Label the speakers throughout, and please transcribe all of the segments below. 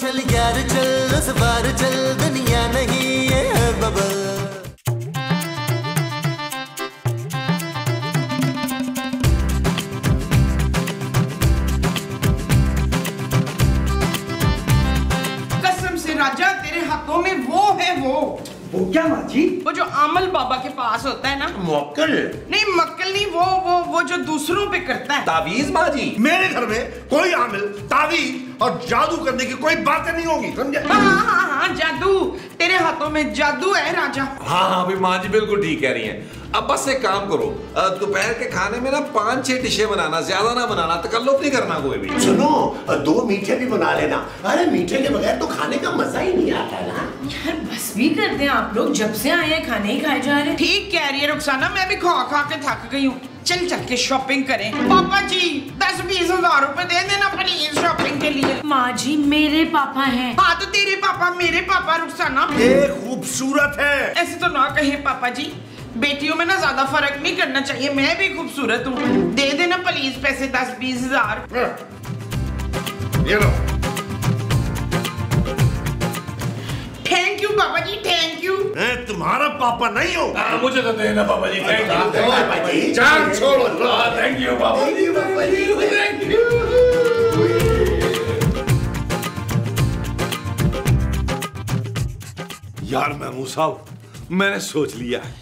Speaker 1: चल यार चल उस बार चल, दुनिया नहीं ये है बबल।
Speaker 2: कसम से राजा तेरे हाथों में वो है
Speaker 3: वो क्या माँ जी?
Speaker 2: वो जो आमल बाबा के पास होता है ना।
Speaker 3: मक्कल?
Speaker 2: नहीं मक्कल नहीं, वो जो दूसरों पे करता है।
Speaker 3: तावीज माँ जी?
Speaker 4: मेरे घर में कोई आमिल तावीज और जादू करने की कोई बातें नहीं होगी, समझे?
Speaker 2: हाँ जादू, तेरे हाथों में जादू है राजा।
Speaker 5: हाँ अभी माँ जी बिल्कुल ठीक कह रही हैं। अब बस एक काम करो, दोपहर के खाने में ना 5-6 डिशें बनाना, ज्यादा ना बनाना, तकल्लुफ नहीं करना कोई भी।
Speaker 3: सुनो 2 मीठे भी बना लेना। अरे मीठे के बगैर तो खाने का मजा ही नहीं आता ना
Speaker 6: यार। बस भी करते हैं आप लोग, जब से आए हैं खाने ही खाए जा रहे हैं।
Speaker 2: ठीक कह रही है रुखसाना, मैं भी खा के थक गई हूँ। चल के शॉपिंग करें। पापा जी 10-20 हजार रुपए दे देना प्लीज शॉपिंग के लिए।
Speaker 6: माँ जी मेरे पापा हैं।
Speaker 2: हाँ तो तेरे पापा मेरे पापा रुखसाना।
Speaker 4: ये खूबसूरत है।
Speaker 2: ऐसे तो ना कहे पापा जी, बेटियों में ना ज्यादा फर्क नहीं करना चाहिए, मैं भी खूबसूरत हूँ। दे देना प्लीज पैसे 10-20 हजार।
Speaker 4: ये लो।
Speaker 2: थैंक यू पापा जी, थैंक यू।
Speaker 4: मैं तुम्हारा पापा नहीं हूँ।
Speaker 5: मुझे तो देना पापा जी, थैंक यू।
Speaker 4: जान छोड़ो।
Speaker 5: थैंक यू पापा जी, थैंक यू। यार महमूद साहब, मैंने सोच लिया है,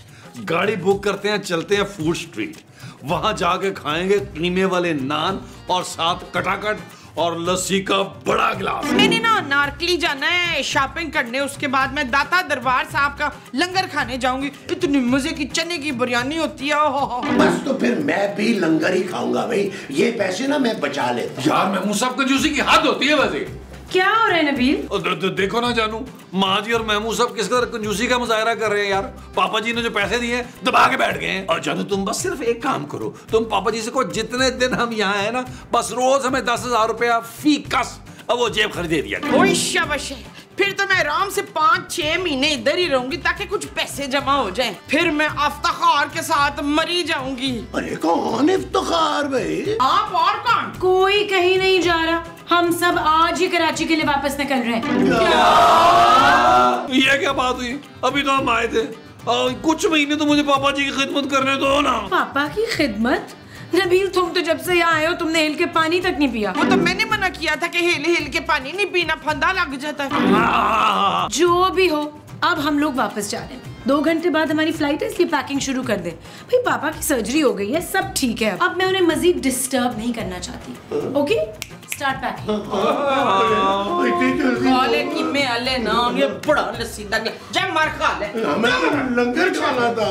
Speaker 5: गाड़ी बुक करते हैं, चलते हैं फूड स्ट्रीट, वहां जाके खाएंगे कीमे वाले नान और साथ कटाकट और लस्सी का बड़ा गिलास।
Speaker 2: मैंने ना नारकली जाना है शॉपिंग करने, उसके बाद मैं दाता दरबार साहब का लंगर खाने जाऊंगी। इतनी मजे की चने की बिरयानी होती है।
Speaker 3: बस तो फिर मैं भी लंगर ही खाऊंगा भाई, ये पैसे ना मैं बचा लेता हूं।
Speaker 5: यार महमूद साहब कंजूसी की हद होती है वैसे।
Speaker 6: क्या हो रहा है नबील?
Speaker 5: देखो ना जानू, माँ जी और महमूद साहब किस कदर कंजूसी का मुजाहरा कर रहे हैं यार। पापा जी ने जो पैसे दिए दबा के बैठ गए हैं। और जानू तुम बस सिर्फ एक काम करो, तुम पापा जी से कहो जितने दिन हम यहाँ हैं ना, बस रोज हमें 10,000 रुपया फी कस अब वो जेब खरीदे दिया।
Speaker 2: ओए शाबाश, फिर तो मैं आराम से 5-6 महीने इधर ही रहूंगी ताकि कुछ पैसे जमा हो जाएं। फिर मैं इफ्तिखार के साथ मरी जाऊंगी।
Speaker 3: अरे कौन इफ्तिखार भाई?
Speaker 2: आप और कौन?
Speaker 6: कोई कहीं नहीं जा रहा, हम सब आज ही कराची के लिए वापस निकल रहे हैं।
Speaker 5: ये क्या बात हुई? अभी तो हम आए थे, कुछ महीने तो मुझे पापा जी की खिदमत करने दो ना।
Speaker 6: पापा की खिदमत? नबील तुम तो जब से यहाँ आए हो तुमने हिल के पानी तक नहीं पिया।
Speaker 2: वो तो मैंने मना किया था कि हिल के पानी नहीं पीना, फंदा लग जाता है।
Speaker 6: जो भी हो, अब हम लोग वापस जा रहे हैं। 2 घंटे बाद हमारी फ्लाइट है, इसलिए पैकिंग शुरू कर दे। भाई पापा की सर्जरी हो गई है, सब ठीक है। अब मैं उन्हें मजीद डिस्टर्ब नहीं करना चाहती। Okay start packing.
Speaker 2: खाले कीमे आले ना, ये बड़ा लस्सी दग जा मार खा ले।
Speaker 4: हमें लंगर खाना था।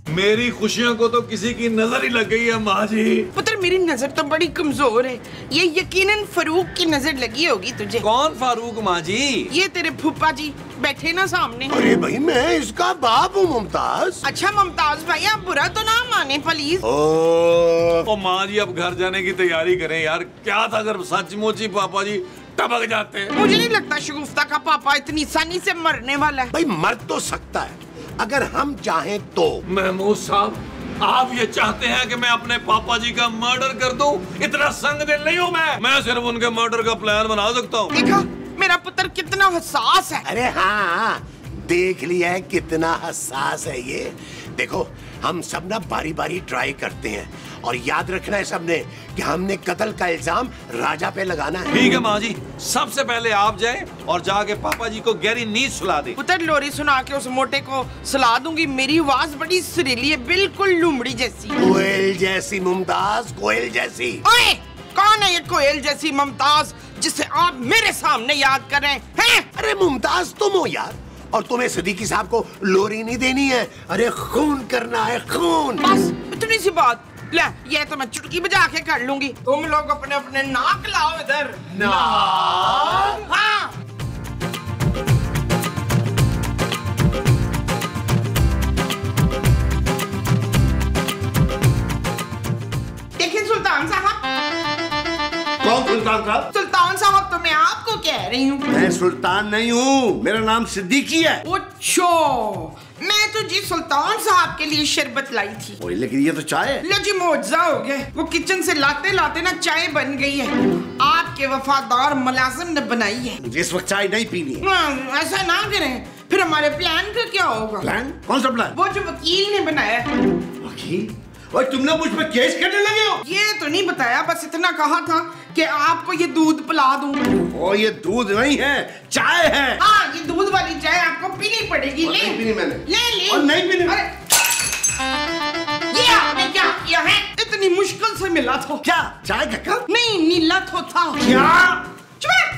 Speaker 5: मेरी खुशियों को तो किसी की नजर ही लग गई है माँ जी।
Speaker 2: पुत्र मेरी नजर तो बड़ी कमजोर है, ये यकीनन फारूक की नजर लगी होगी तुझे।
Speaker 5: कौन फारूक माँ जी?
Speaker 2: ये तेरे फूफा जी बैठे ना सामने।
Speaker 3: अरे भाई मैं इसका बाप हूँ मुमताज।
Speaker 2: अच्छा मुमताज भाई आप बुरा तो ना माने प्लीज।
Speaker 5: ओ माँ जी अब घर जाने की तैयारी करें यार। क्या था अगर सचमुच ही पापा जी टपक जाते।
Speaker 2: मुझे नहीं लगता शगुफ्ता का पापा इतनी आसानी से मरने वाला है।
Speaker 3: भाई मर तो सकता है अगर हम चाहें तो।
Speaker 5: महमूद साहब आप ये चाहते हैं कि मैं अपने पापा जी का मर्डर कर दूं? इतना संग दिल नहीं हूं मैं सिर्फ उनके मर्डर का प्लान बना सकता हूं।
Speaker 2: देखा मेरा पुत्र कितना हसास है।
Speaker 3: अरे हाँ देख लिया है कितना हसास है ये। देखो हम सब ना बारी बारी ट्राई करते हैं और याद रखना है सबने कि हमने कत्ल का इल्जाम राजा पे लगाना है।
Speaker 5: ठीक है माँ जी, सबसे पहले आप जाएं और जाके पापा जी को गहरी नींद सुला दे।
Speaker 2: पुत्र लोरी सुना के उस मोटे को सुला दूंगी। मेरी आवाज बड़ी सुरीली है, बिल्कुल लुमड़ी जैसी।
Speaker 3: कोयल जैसी मुमताज, कोयल जैसी।
Speaker 2: ओए कौन है ये कोयल जैसी मुमताज जिसे आप मेरे सामने याद कर रहे हैं?
Speaker 3: अरे मुमताज तुम हो यार, और तुम्हें सिद्दीकी साहब को लोरी नहीं देनी है। अरे खून करना है खून।
Speaker 2: बस इतनी सी बात। ले ये तो मैं चुटकी बजा के कर लूंगी। तुम लोग अपने अपने नाक लाओ इधर। नाक? हाँ। देखिए सुल्तान साहब।
Speaker 4: कौन सुल्तान साहब?
Speaker 2: सुल्तान साहब तो मैं आपको कह रही हूँ।
Speaker 4: मैं सुल्तान नहीं हूँ, मेरा नाम सिद्दीकी है।
Speaker 2: अच्छा मैं तो जी सुल्तान साहब के लिए शरबत लाई थी।
Speaker 4: ओए लेकिन ये तो चाय है।
Speaker 2: लो जी मुआवजा हो गया, वो किचन से लाते लाते ना चाय बन गई है, आपके वफादार मुलाजिम ने बनाई है।
Speaker 4: मुझे इस वक्त चाय नहीं पीनी है।
Speaker 2: ऐसा ना करें, फिर हमारे प्लान का क्या होगा?
Speaker 4: प्लान? कौन सा प्लान?
Speaker 2: वो जो वकील ने बनाया।
Speaker 4: वकील? और तुमने मुझ पे केस करने लगे हो?
Speaker 2: ये तो नहीं बताया, बस इतना कहा था कि आपको ये दूध पिला दूं।
Speaker 4: ओ ये दूध नहीं है, चाय है।
Speaker 2: हाँ, ये दूध वाली चाय आपको पीनी पड़ेगी। ले
Speaker 4: नहीं पीनी मैंने।
Speaker 2: ले
Speaker 4: और नहीं पीनी।
Speaker 2: ये आपने क्या किया है? इतनी मुश्किल से मिला था।
Speaker 4: क्या चाय का कप?
Speaker 2: नहीं, नीला तो था।
Speaker 4: क्या?
Speaker 2: चुप।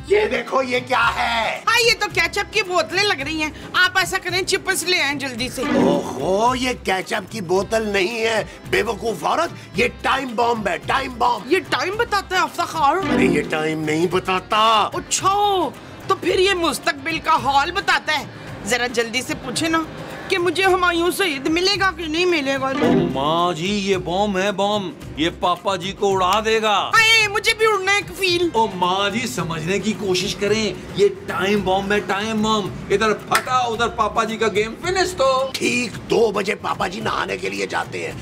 Speaker 3: ये देखो ये क्या है?
Speaker 2: हाँ, ये तो केचप की बोतलें लग रही हैं। आप ऐसा करें, चिप्स ले आएं जल्दी से।
Speaker 3: ओहो, ये केचप की बोतल नहीं है बेवकूफ औरत, ये टाइम बॉम्ब है, टाइम बॉम्ब।
Speaker 2: ये टाइम बताता है अफ्तार?
Speaker 3: अरे ये टाइम नहीं बताता।
Speaker 2: अच्छा, तो फिर ये मुस्तकबिल का हाल बताता है। जरा जल्दी से पूछे ना कि मुझे हुमायूं सईद मिलेगा कि नहीं मिलेगा।
Speaker 5: माँ जी ये बॉम्ब है, बॉम्ब, ये पापा जी को उड़ा देगा।
Speaker 2: अरे मुझे भी उड़ना है कफील।
Speaker 5: ओ माँ जी समझने की कोशिश करें, ये टाइम बॉम्ब है, टाइम बॉम्ब। इधर फटा उधर पापा जी का गेम फिनिश। तो
Speaker 3: ठीक 2 बजे पापा जी नहाने के लिए जाते हैं।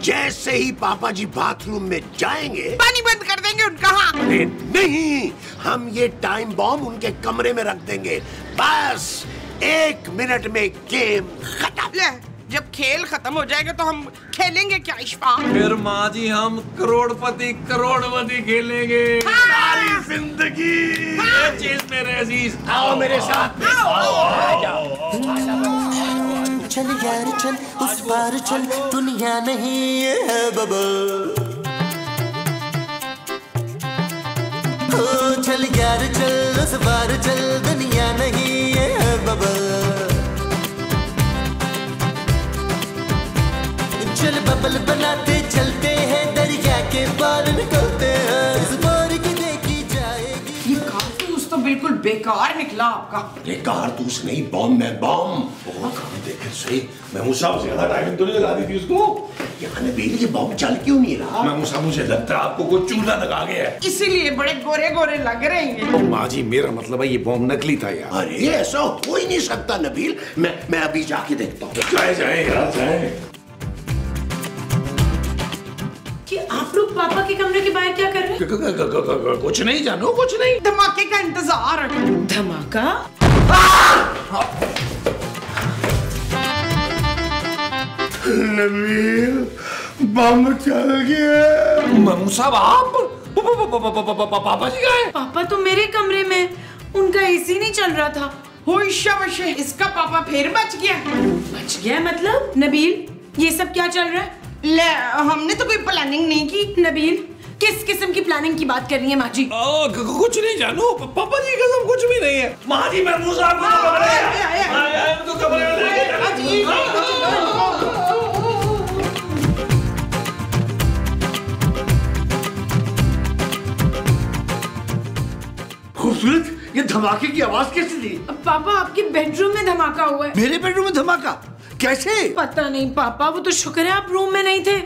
Speaker 3: जैसे ही पापा जी बाथरूम में जाएंगे,
Speaker 2: पानी बंद कर देंगे उनका। हाँ
Speaker 3: अरे नहीं, हम ये टाइम बॉम्ब उनके कमरे में रख देंगे। बस 1 मिनट में गेम खत्म।
Speaker 2: ले, जब खेल खत्म हो जाएगा तो हम खेलेंगे क्या इश्फा?
Speaker 5: फिर माँ जी हम करोड़पति खेलेंगे सारी जिंदगी। ये चीज मेरे अजीज,
Speaker 3: आओ मेरे साथ में।
Speaker 1: चल यार चल, उस पार चल, दुनिया नहीं ये है बबल। ओ चल यार चल, उस पार चल, दुनिया नहीं ये है बबल। चल बबल बनाते चलते हैं, दरिया के पार निकलते हैं, इस बार की देखी जाएगी।
Speaker 2: ये कारतूस तो बिल्कुल बेकार निकला आपका।
Speaker 3: ये कारतूस नहीं, बॉम्ब है, बॉम्ब। देखे सही, महमूद साहब ज्यादा टाइमिंग तो नहीं लगा दी थी उसको? यहाँ नबील ये बॉम्ब चल क्यों नहीं रहा?
Speaker 4: महमूद साहब मुझे लगता है आपको कोई चूल्हा लगा गया है।
Speaker 2: इसीलिए बड़े गोरे गोरे लग रहे हैं।
Speaker 4: माँ जी मेरा मतलब है ये बॉम्ब नकली था यार।
Speaker 3: अरे ऐसा हो ही नहीं सकता नबील, मैं अभी जाके देखता हूँ।
Speaker 4: जाए यार जाए।
Speaker 6: कि आप लोग पापा के कमरे के बाहर क्या कर रहे हैं?
Speaker 4: कुछ नहीं जानू, कुछ नहीं।
Speaker 2: धमाके का इंतजार।
Speaker 6: धमाका?
Speaker 4: नबील बम चल गया।
Speaker 5: महमूद साहब आप पापा जी गए?
Speaker 6: पापा तो मेरे कमरे में, उनका एसी नहीं चल रहा था।
Speaker 2: होशे, इसका पापा फिर बच गया।
Speaker 6: बच गया मतलब? नबील ये सब क्या चल रहा है?
Speaker 2: ले, हमने तो कोई प्लानिंग नहीं की।
Speaker 6: नबील किस किस्म की प्लानिंग की बात कर रही है माँ जी?
Speaker 5: कुछ नहीं जानू, पापा जी कसम कुछ भी नहीं है। माँ जी महमूद साहब को कमरे में
Speaker 4: खूबसूरत, ये धमाके की आवाज कैसे थी?
Speaker 6: पापा आपके बेडरूम में धमाका हुआ है।
Speaker 4: मेरे बेडरूम में धमाका कैसे?
Speaker 6: पता नहीं पापा, वो तो शुक्र है आप रूम में नहीं थे।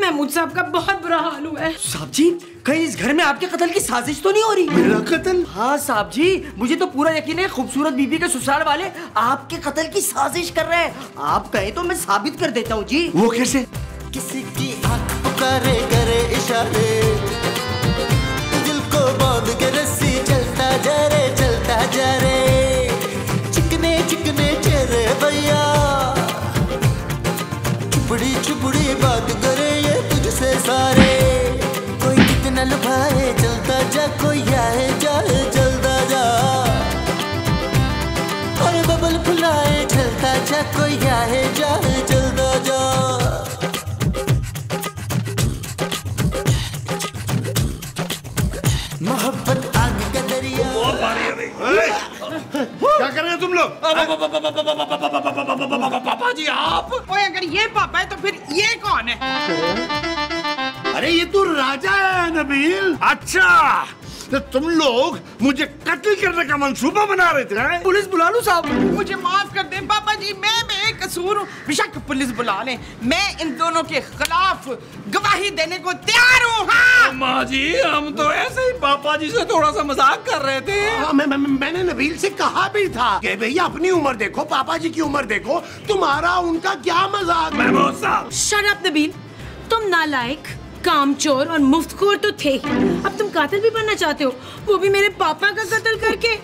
Speaker 6: महमूद साहब का बहुत बुरा हाल हुआ है।
Speaker 7: साहब जी, कहीं इस घर में आपके कत्ल की साजिश तो नहीं हो रही?
Speaker 4: मेरा कत्ल?
Speaker 7: हाँ साहब जी, मुझे तो पूरा यकीन है खूबसूरत बीबी के ससुराल वाले आपके कत्ल की साजिश कर रहे हैं। आप कहें तो मैं साबित कर देता हूँ जी।
Speaker 4: वो कैसे?
Speaker 1: किसी की आंख पुकारे करे इशारे, दिल को बांध के रस्सी चलता जा रे, चलता जा रे। चिकने चिकने चेहरे भैया, चुपड़ी चुपड़ी बात करे ये तुझसे सारे। कोई कितना लुभाए चलता जा, कोई आए जाए चलता जा, और बबल फुलाए चलता जा, कोई आए जाए चलता जा। मोहब्बत आग का दरिया।
Speaker 4: क्या कर रहे हो तुम लोग?
Speaker 5: पापा जी आप?
Speaker 2: ओए, अगर ये पापा है तो फिर ये कौन है?
Speaker 4: अरे ये तो राजा है नबील। अच्छा, तो तुम लोग मुझे कत्ल करने का मंसूबा बना रहे थे।
Speaker 7: पुलिस बुला लूं साहब?
Speaker 2: मुझे माफ कर दे पापा जी, मैं बेकसूर हूँ। बेशक पुलिस बुला लें, मैं इन दोनों के खिलाफ गवाही देने को तैयार हूँ। हाँ
Speaker 5: माँ जी, हम तो ऐसे ही पापा जी से थोड़ा सा मजाक कर रहे थे।
Speaker 3: मैंने नबील से कहा भी था कि भैया अपनी उम्र देखो, पापा जी की उम्र देखो, तुम्हारा उनका क्या मजाक।
Speaker 5: महमूद साहब,
Speaker 6: शट अप नबील, तुम नालायक, कामचोर और मुफ्तखोर तो थे ही, अब तुम कातिल भी बनना चाहते हो, वो भी मेरे पापा का कत्ल करके।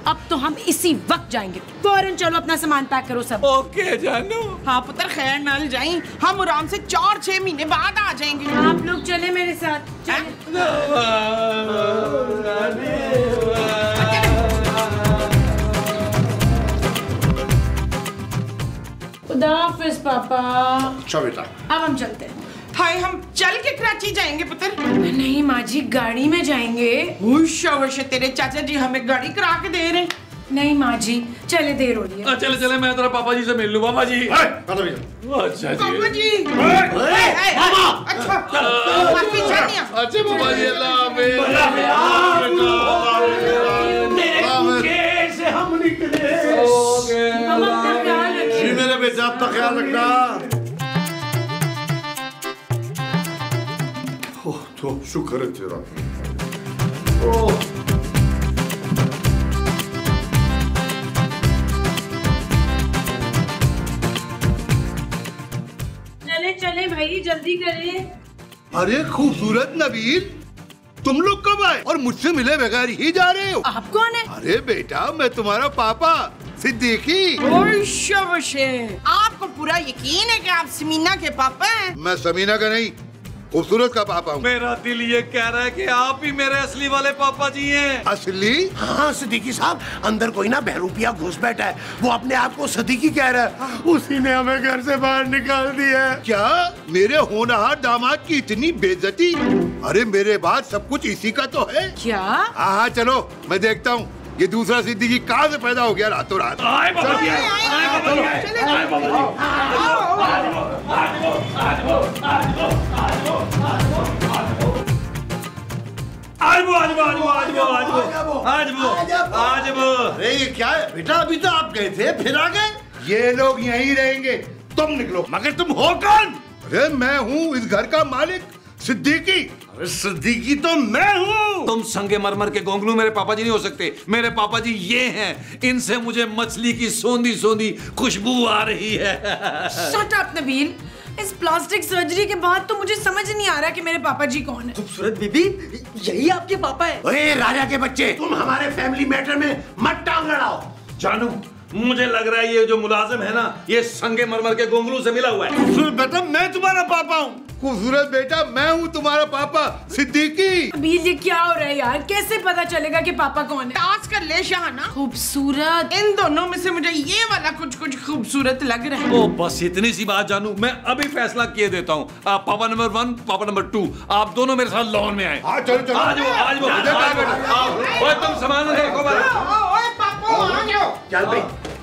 Speaker 6: अब तो हम इसी वक्त जाएंगे, फौरन चलो अपना सामान पैक करो सब।
Speaker 5: ओके जानू।
Speaker 2: हाँ पुत्र, खैर नल जाएं, हम आराम से 4-6 महीने बाद आ जाएंगे।
Speaker 6: आप लोग चले मेरे साथ, चले। खुदा हाफिज पापा।
Speaker 4: अच्छा बेटा,
Speaker 6: अब हम चलते हैं।
Speaker 2: हाय, हम चल के कराची जाएंगे पुत्र?
Speaker 6: नहीं माँ जी, गाड़ी में जाएंगे।
Speaker 2: शाबाश, तेरे चाचा जी हमें गाड़ी करा के दे रहे हैं।
Speaker 6: नहीं माँ जी, चले, देर हो रही है।
Speaker 5: चले चले, मैं जरा पापा जी से मिल लूं। पापा जी।
Speaker 4: पापा जी।
Speaker 5: अच्छा जी।
Speaker 2: पापा जी। अच्छा
Speaker 5: अच्छे पापा जी, अल्लाह हाफिज।
Speaker 4: से हम निकले।
Speaker 6: अपना ख्याल रखिए।
Speaker 4: मेरे बेटा, अपना ख्याल रखना। तो शुक्र है तेरा।
Speaker 6: चले चले भाई, जल्दी करें।
Speaker 8: अरे खूबसूरत नबील, तुम लोग कब आए और मुझसे मिले बगैर ही जा रहे हो?
Speaker 6: आप कौन है?
Speaker 8: अरे बेटा, मैं तुम्हारा पापा सिद्दीकी।
Speaker 2: शाबाश, आपको पूरा यकीन है कि आप समीना के पापा हैं?
Speaker 8: मैं समीना का नहीं, खूबसूरत का पापा हूँ।
Speaker 5: मेरा दिल ये कह रहा है कि आप ही मेरे असली वाले पापा जी हैं।
Speaker 8: असली?
Speaker 3: हाँ सिद्दीकी साहब, अंदर कोई ना बहरूपिया घुस बैठा है, वो अपने आप को सिद्दीकी कह रहा है, उसी ने हमें घर से बाहर निकाल दिया है।
Speaker 8: क्या मेरे होनहार दामाद की इतनी बेइज्जती? अरे मेरे बाद सब कुछ इसी का तो है।
Speaker 6: क्या?
Speaker 8: हाँ चलो, मैं देखता हूँ ये दूसरा सिद्दीकी कहाँ से पैदा हो गया रातों रात।
Speaker 5: आए पापा जी, आए पापा जी, आए पापा जी। आज वो।
Speaker 4: अरे ये क्या है बेटा, अभी तो आप गए थे फिर आ गए।
Speaker 8: ये लोग यहीं रहेंगे, तुम निकलो।
Speaker 4: मगर तुम हो कौन?
Speaker 8: अरे मैं हूँ इस घर का मालिक, सिद्दीकी।
Speaker 4: अरे सिद्दीकी तो मैं हूँ।
Speaker 5: तुम संगे मरमर के गोंगलू मेरे पापा जी नहीं हो सकते। मेरे पापा जी ये हैं, इनसे मुझे मछली की सोंधी सोंधी खुशबू आ रही है।
Speaker 6: शट अप नबील, इस प्लास्टिक सर्जरी के बाद तो मुझे समझ नहीं आ रहा कि मेरे पापा जी कौन है।
Speaker 7: खूबसूरत बीबी, यही आपके पापा है?
Speaker 3: ओए राजा के बच्चे, तुम हमारे फैमिली मैटर में मत टांग लड़ाओ।
Speaker 5: जानू, मुझे लग रहा है ये जो मुलाजिम है ना, ये संगे मरमर के गोंगलू से मिला हुआ है।
Speaker 4: खूबसूरत बेटा, मैं तुम्हारा पापा हूँ।
Speaker 8: खूबसूरत बेटा, मैं हूँ तुम्हारा पापा सिद्दीकी।
Speaker 6: नबील, ये क्या हो रहा है यार? कैसे पता चलेगा कि पापा कौन है?
Speaker 2: टास कर ले शाहना।
Speaker 6: खूबसूरत?
Speaker 2: इन दोनों में से मुझे ये वाला कुछ खूबसूरत लग रहा है।
Speaker 5: ओ बस इतनी सी बात जानू, मैं अभी फैसला किए देता हूँ। पापा नंबर 1, पापा नंबर 2, आप दोनों मेरे साथ लॉन में आए।
Speaker 8: हाँ चलो चलो।
Speaker 5: आज वो तुम सामान देखो।
Speaker 2: ओए पापा, आ जाओ।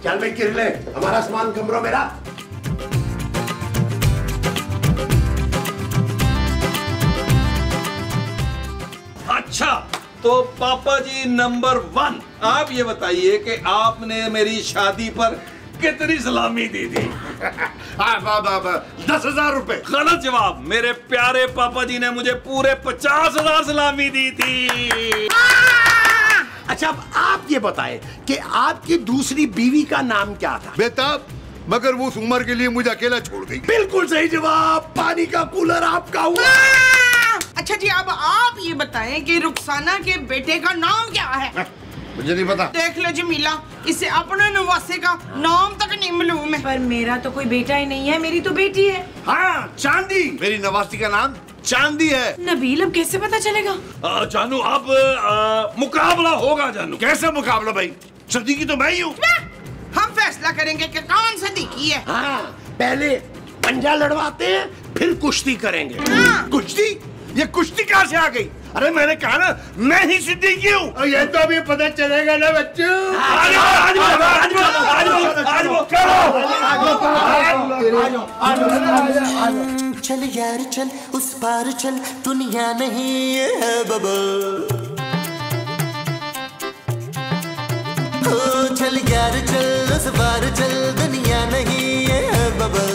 Speaker 3: चल भाई किरले, हमारा सामान कमरों में रख।
Speaker 5: अच्छा, तो पापा जी नंबर 1, आप ये बताइए कि आपने मेरी शादी पर कितनी सलामी दी थी?
Speaker 4: 10,000 रुपए।
Speaker 5: गलत जवाब। मेरे प्यारे पापा जी ने मुझे पूरे 50,000 सलामी दी थी।
Speaker 3: अच्छा, अब आप ये बताएं कि आपकी दूसरी बीवी का नाम क्या था?
Speaker 8: बेताब, मगर वो उस उम्र के लिए मुझे अकेला छोड़ गई।
Speaker 3: बिल्कुल सही जवाब, पानी का कूलर आपका हुआ।
Speaker 2: अच्छा जी, अब आप ये बताएं कि रुखसाना के बेटे का नाम क्या है?
Speaker 4: मुझे नहीं पता।
Speaker 2: देख लो जमीला, इसे अपने नवासे का नाम तक नहीं मालूम है।
Speaker 6: पर मेरा तो कोई बेटा ही नहीं है, मेरी तो बेटी है।
Speaker 4: हाँ, चांदी। मेरी नवासी का नाम चांदी है।
Speaker 6: नबील, अब कैसे पता चलेगा?
Speaker 5: जानू, अब मुकाबला होगा। जानू,
Speaker 4: कैसा मुकाबला भाई? सिद्दीकी तो मैं ही हूँ।
Speaker 2: हम फैसला करेंगे कि कौन सिद्दीकी है।
Speaker 3: हाँ, पहले पंजा लड़वाते हैं, फिर कुश्ती करेंगे।
Speaker 2: हाँ।
Speaker 4: कुश्ती? ये कुश्ती कहाँ से आ गई? अरे मैंने कहा ना, मैं ही सिद्दीकी हूँ।
Speaker 8: और ये तो अभी पता चलेगा ना बच्चों।
Speaker 1: चल यार चल, उस पार चल, दुनिया नहीं है बबल। उस पार चल, दुनिया नहीं ये है बबल।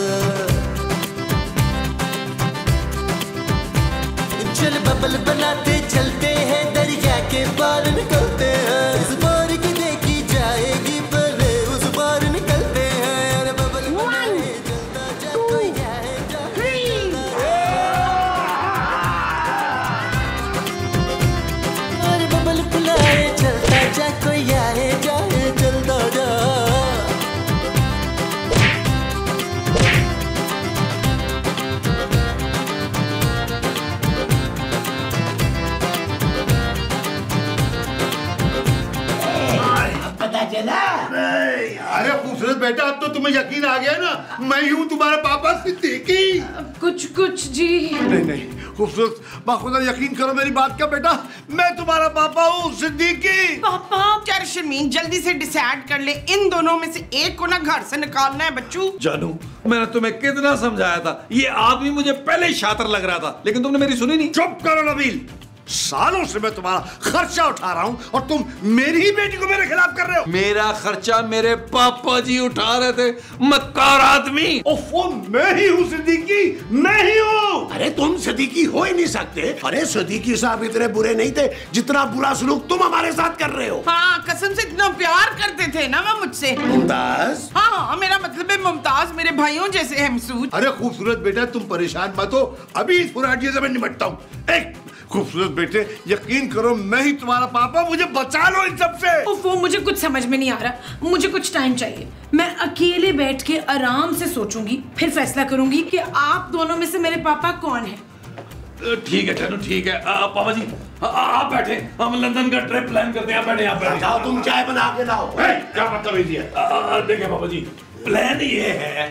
Speaker 1: चल बबल बनाते चलते हैं, दरिया के पार निकलते हैं। इस पार की देखी जाएगी पहले, उस पार निकलते हैं। अरे बबल बनाए चलता जा, कोई आए जा। अरे बबल बुलाए चलता जा, कोई आए जाए चलता जा।
Speaker 8: अरे खूबसूरत बेटा, अब तो तुम्हें यकीन आ गया ना, मैं ही हूँ तुम्हारा पापा सिद्दीकी।
Speaker 6: कुछ जी।
Speaker 4: नहीं नहीं खूबसूरत, बाखुदा यकीन करो मेरी बात का बेटा, मैं तुम्हारा पापा हूँ सिद्दीकी।
Speaker 2: पापा यार शर्मीन, जल्दी से डिसाइड कर ले, इन दोनों में से एक को ना घर से निकालना है बच्चू।
Speaker 5: जानू, मैंने तुम्हें कितना समझाया था, ये आदमी मुझे पहले ही शातिर लग रहा था, लेकिन तुमने मेरी सुनी नहीं।
Speaker 4: चुप करो नबील, सालों से मैं तुम्हारा खर्चा उठा रहा हूँ और तुम मेरी ही बेटी को मेरे खिलाफ कर रहे हो।
Speaker 5: मेरा खर्चा मेरे पापा जी उठा रहे थे, मक्कार आदमी।
Speaker 4: ओफो, मैं ही हूँ सिद्दीकी, मैं ही हूँ।
Speaker 3: अरे तुम सिद्दीकी हो ही नहीं सकते। अरे सिद्दीकी साहब इतने बुरे नहीं थे जितना बुरा सलूक तुम हमारे साथ कर रहे हो।
Speaker 2: हाँ, कसम से इतना प्यार करते थे ना वो मुझसे।
Speaker 3: मुमताज,
Speaker 2: हाँ, मेरा मतलब है मुमताज मेरे भाइयों जैसे है मसूद।
Speaker 8: अरे खूबसूरत बेटा, तुम परेशान मत हो, अभी इस फुराटिये से मैं निपटता हूँ।
Speaker 4: एक खूबसूरत बेटे, यकीन करो मैं ही तुम्हारा पापा, मुझे बचा लो इन सब से।
Speaker 6: वो मुझे कुछ समझ में नहीं आ रहा, मुझे कुछ टाइम चाहिए। मैं अकेले बैठ के आराम से सोचूंगी, फिर फैसला करूंगी कि आप दोनों में से मेरे पापा कौन है।
Speaker 5: ठीक है चलो, ठीक है। पापा जी आप बैठे, हम लंदन का ट्रिप प्लान करते हैं। आप बैठे, आप बैठे।
Speaker 3: जाओ तुम चाय बना के लाओ।
Speaker 4: क्या बदतमीजी है।
Speaker 5: देखिए पापा जी, प्लान ये है,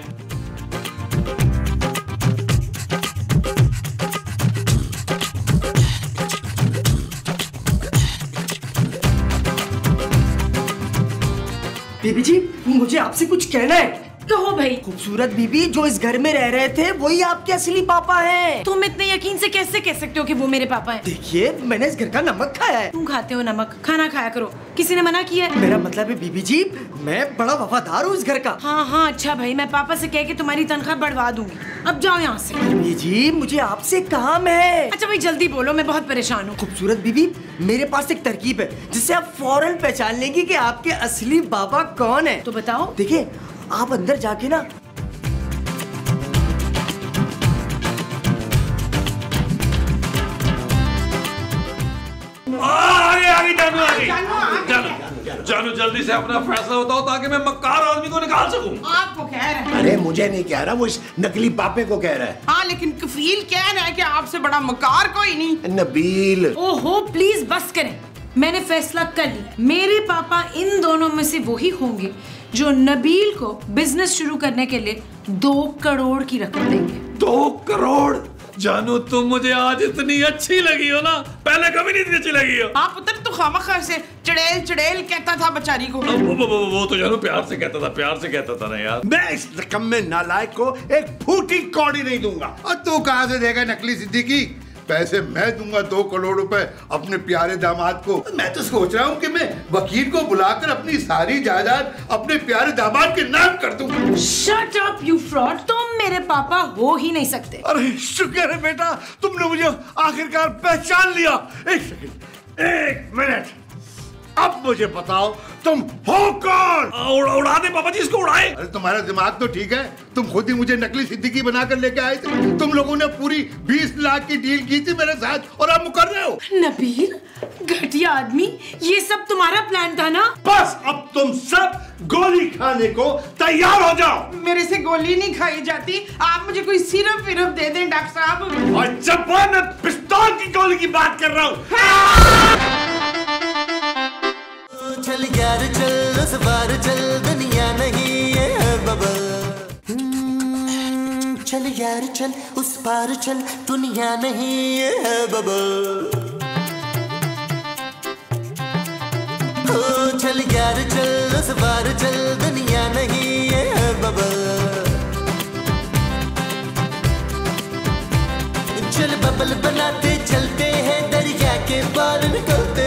Speaker 7: बीबी जी, मुझे आपसे कुछ कहना है।
Speaker 6: कहो भाई।
Speaker 7: खूबसूरत बीबी जो इस घर में रह रहे थे वही आपके असली पापा हैं।
Speaker 6: तुम इतने यकीन से कैसे कह सकते हो कि वो मेरे पापा हैं?
Speaker 7: देखिए, मैंने इस घर का नमक खाया है।
Speaker 6: तुम खाते हो नमक, खाना खाया करो, किसी ने मना किया है?
Speaker 7: मेरा मतलब है बीबी जी, मैं बड़ा वफादार हूँ इस घर का।
Speaker 6: हाँ, अच्छा भाई, मैं पापा से कह के तुम्हारी तनख्वाह बढ़वा दूंगी। अब जाओ यहाँ से।
Speaker 7: बीबी जी, मुझे आपसे काम है।
Speaker 6: अच्छा भाई जल्दी बोलो, मैं बहुत परेशान हूँ।
Speaker 7: खूबसूरत बीबी, मेरे पास एक तरकीब है जिससे आप फौरन पहचान लेंगी कि आपके असली बाबा कौन है।
Speaker 6: तो बताओ।
Speaker 7: देखिए, आप अंदर जाके ना
Speaker 5: आगे जानू जल्दी से अपना फैसला बताओ ताकि मैं मक्कार आदमी को निकाल सकूं।
Speaker 2: आपको कह रहा है।
Speaker 3: अरे मुझे नहीं कह रहा, वो इस नकली पापे को कह रहा है।
Speaker 2: हाँ, लेकिन कफील कह रहा है कि आपसे बड़ा मकार कोई नहीं।
Speaker 3: नबील,
Speaker 6: ओहो प्लीज बस करें, मैंने फैसला कर लिया। मेरे पापा इन दोनों में से वही होंगे जो नबील को बिजनेस शुरू करने के लिए 2 करोड़ की रकम देंगे।
Speaker 5: 2 करोड़? जानू तुम मुझे आज इतनी अच्छी लगी हो ना, पहले कभी नहीं इतनी अच्छी लगी हो।
Speaker 2: हाँ पुत्र, तू खामखा से चड़ेल चड़ेल कहता था बेचारी को।
Speaker 5: वो तो जानू प्यार से कहता था, प्यार से कहता था ना यार।
Speaker 4: मैं इस रकम में नालायक को एक फूटी कौड़ी नहीं दूंगा।
Speaker 8: और तू कहाँ से देगा नकली सिद्दीकी? पैसे मैं दूंगा 2 करोड़ रुपए अपने प्यारे दामाद को। मैं तो सोच रहा हूँ कि मैं वकील को बुलाकर अपनी सारी जायदाद अपने प्यारे दामाद के नाम कर दूं।
Speaker 6: शट अप यू फ्रॉड, तुम मेरे पापा हो ही नहीं सकते।
Speaker 4: अरे शुक्र है बेटा, तुमने मुझे आखिरकार पहचान लिया। एक सेकंड, 1 मिनट, अब मुझे बताओ तुम हो कौन?
Speaker 5: उड़ा दे पापा जी, इसको उड़ाए।
Speaker 8: अरे तुम्हारा दिमाग तो ठीक है, तुम खुद ही मुझे नकली सिद्दीकी बनाकर लेके आए थे। तुम लोगों ने पूरी 20 लाख की डील की थी मेरे साथ और अब मुकर रहे हो।
Speaker 6: नबील, घटिया आदमी, ये सब तुम्हारा प्लान था ना?
Speaker 4: बस अब तुम सब गोली खाने को तैयार हो जाओ।
Speaker 2: मेरे से गोली नहीं खाई जाती, आप मुझे कोई सिरप विरप दे दें डॉक्टर साहब।
Speaker 4: और जब मैं पिस्तौल की गोली की बात कर रहा हूँ।
Speaker 1: चल यार चल, उस पार चल, दुनिया नहीं ये है बबल। चल यार चल, उस पार चल, दुनिया नहीं ये है बबल। चल यार चल, उस पार चल, दुनिया नहीं ये है बबल। चल बबल बनाते चलते हैं, दरिया के पार निकलते